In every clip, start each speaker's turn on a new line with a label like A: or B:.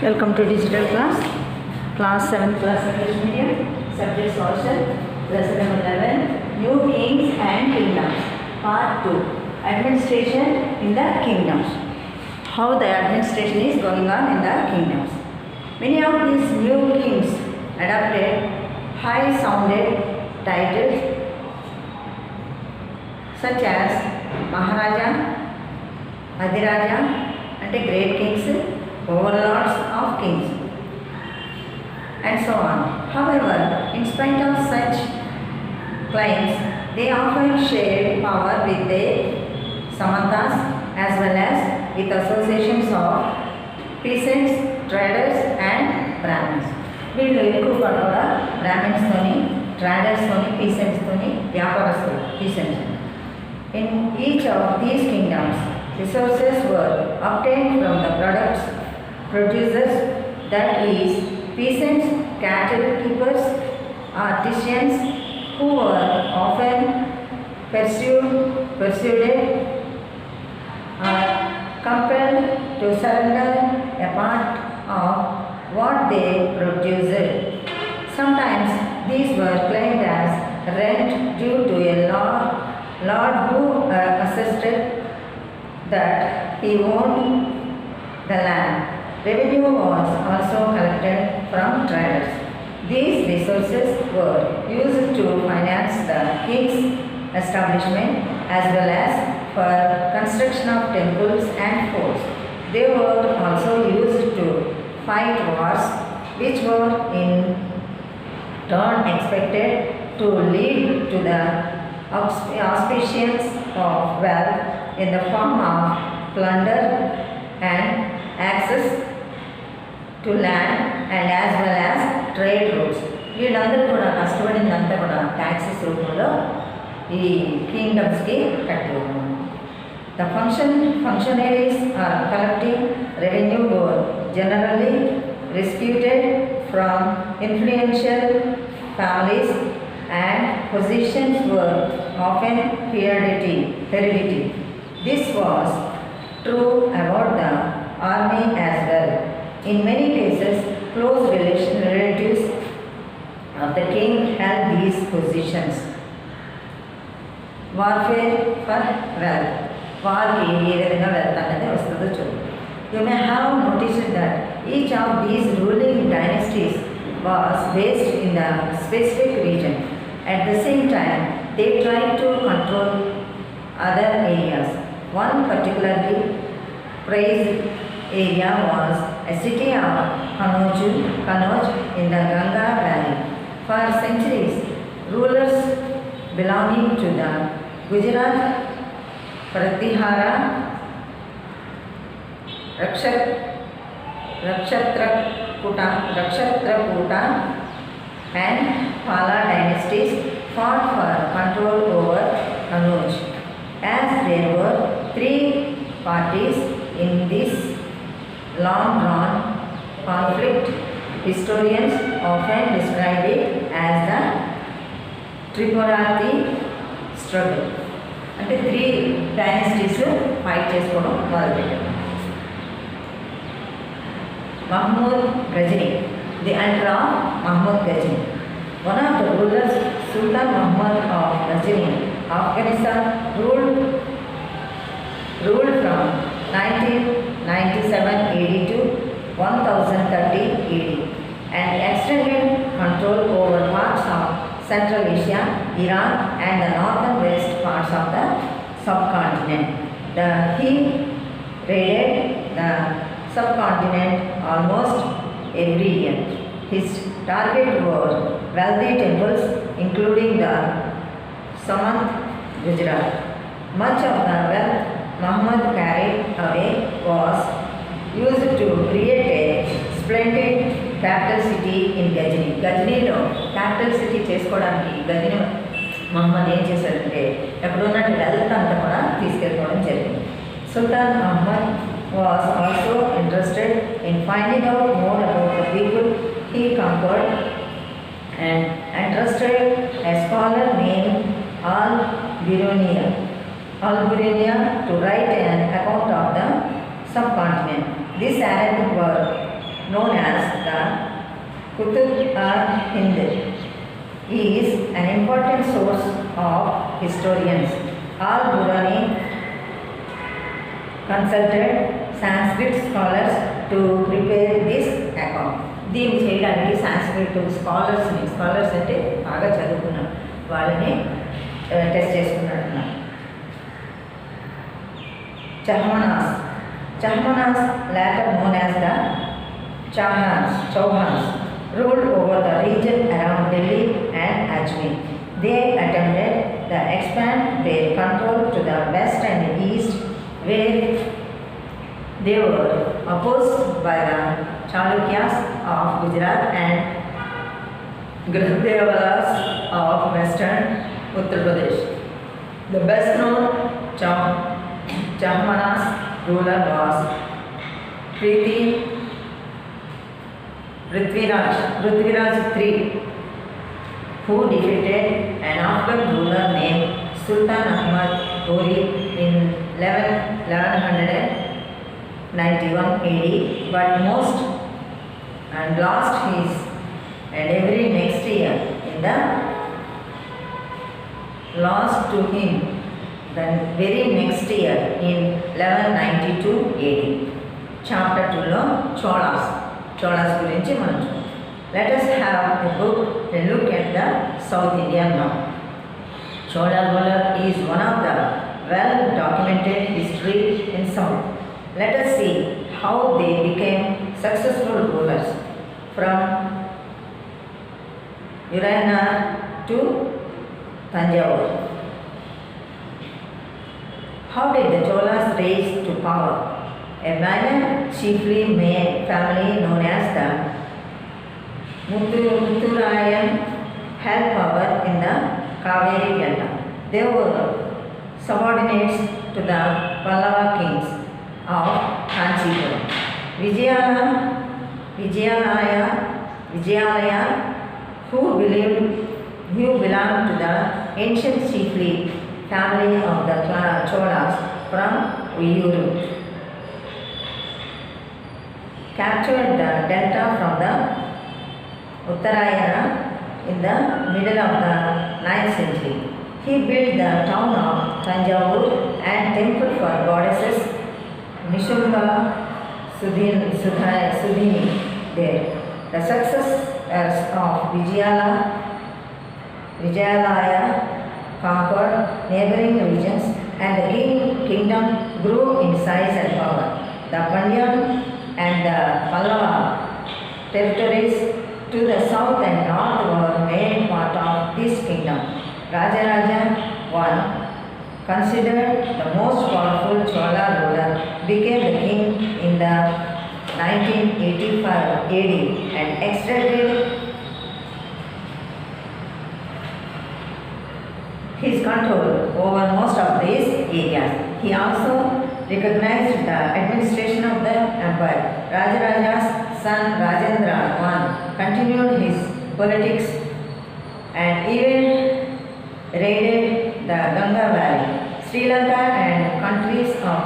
A: Welcome to digital class 7th class English medium, subject social, lesson number 11, New Kings and Kingdoms, part 2, Administration in the Kingdoms. How the administration is going on in the kingdoms. Many of these new kings adopted high-sounded titles such as Maharaja, Adhiraja, and great kings, overlords of kings, and so on. However, in spite of such claims, they often shared power with the samantas as well as with associations of peasants, traders and brahmins. వీళ్ళు ఎక్కువ కూడా బ్రాహ్మిన్స్తోని, ట్రేడర్స్తోని, పీసెంట్స్తోని, వ్యాపారస్తులు peasants. In each of these kingdoms, resources were obtained from the producers, that is, peasants, cattle keepers, artisans, who were often persuaded or compelled to surrender a part of what they produced. Sometimes these were claimed as rent due to a lord who assisted that he owned the land. Revenue was also collected from traders. These resources were used to finance the king's establishment as well as for construction of temples and forts. They were also used to fight wars which were in turn expected to lead to the auspicions of wealth in the form of plunder and access to land and as well as trade routes. వీళ్ళందరూ కూడా కష్టపడిందంతా కూడా taxes రూపంలో ఈ కింగ్డమ్స్కి కట్టేవారు. The functionaries are collecting revenue were generally reputed from influential families and positions were often hereditary. This was true about the army as well. In many cases, close relatives of the king held these positions. Warfare for wealth. వారికి ఏ విధంగా wealth అనేది వస్తుందో చూడండి. You may have noticed that each of these ruling dynasties was based in the specific region. At the same time, they tried to control other areas. One particularly praised area was a city of Kanauj in the Ganga Valley. For centuries, rulers belonging to the Gujarat, Pratihara, Rakshatrakuta and Pala dynasties fought for control over Kanauj. As there were three parties in this long-drawn conflict, historians often describe it as the Triparati struggle. అంటే 3 dynasties fight చేసుకోవడం మొదలుపెట్టారు. Mahmud Ghazini, the Emperor Mahmud Ghazini. One of the rulers, Sultan Muhammad of Ghazini, Afghanistan, ruled from 1997 AD to 1030 AD and extended control over parts of Central Asia, Iran and the northern west parts of the subcontinent. He raided the subcontinent almost every year. His target were wealthy temples including the Samant, Gujarat. Much of the wealth Muhammad carried away was used to create a splendid capital city in Ghazini. Ghaziniలో capital city చేసుకోవడానికి గజని మహమ్మద్ ఏం చేశారంటే ఎక్కడున్నట్టు wealth అంతా కూడా తీసుకెళ్ళిపోవడం జరిగింది. సుల్తాన్ Ahmed was also interested in finding out more about the people he conquered and entrusted a scholar named Al-Biruni to write an account of the subcontinent. This Arabic work known as the Qutb al-Hind, is an important source of historians. Al-Burani consulted Sanskrit scholars to prepare this account. దీన్ని చేయడానికి Sanskrit scholars అంటే బాగా చదువుకున్నాం వాళ్ళని test చేసుకున్నట్టున్నాం. Chahmanas, later known as the Chauhans, ruled over the region around Delhi and Ajmer. They attempted to expand their control to the west and east, where they were opposed by the Chalukyas of Gujarat and Grihdevalas of western Uttar Pradesh. The best known Chahmanas ruler was Prithviraj III, who defeated an Afghan ruler named Sultan Ahmad Ghori in 1191 AD, but lost his and every next year lost to him the very next year in 1192 AD. Chapter 2 Cholas గురించి మనం చూద్దాం. Let us have a look at the South India now. Chola ruler is one of the well-documented history in South. Let us see how they became successful rulers from Uraina to Tanjavur. How did the Cholas rise to power? A minor chiefly family known as the Muthurayan held power in the Kaveri Delta. They were subordinates to the Pallava kings of Kanchipuram. Vijayalaya, who belonged to the ancient chiefly family of the Cholas from Uyuru, captured the delta from the Uttarayana in the middle of the 9th century. He built the town of Tanjavur and temple for goddesses Nishumba Sudhini there. The success of Vijayalaya conquered neighboring regions and the kingdom grew in size and power. The Pandyan and the Pallava territories to the south and north were made part of this kingdom. Rajaraja I, considered the most powerful Chola ruler, became the king in the 1985 AD and extended his control over most of these areas. He also recognized the administration of the empire. Rajaraja's son Rajendra I continued his politics and even raided the Ganga Valley, Sri Lanka and countries of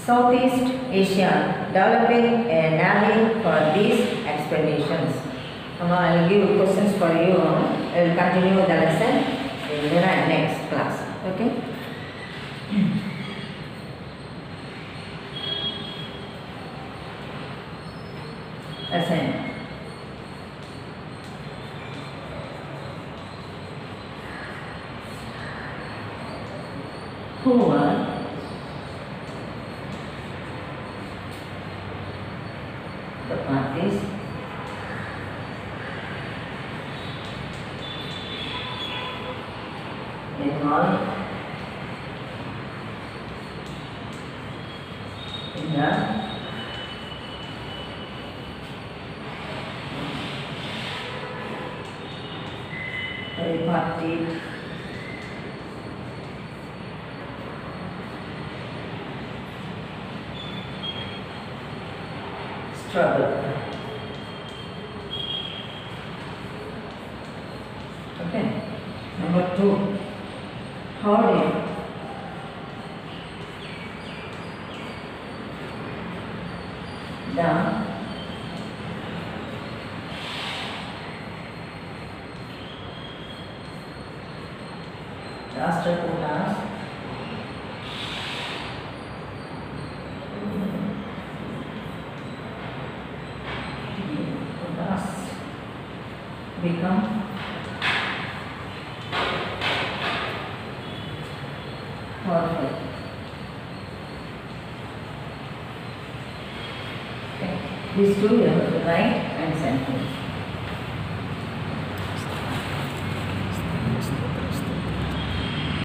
A: Southeast Asia, developing a navy for these expeditions. I will give questions for you. I will continue the lesson in the next class. Okay? Lesson. Who were the parties involved in the tripartite struggle. Okay. Number 2. How did the Rashtrakutas become powerful. Okay. These two you have to write and sentence.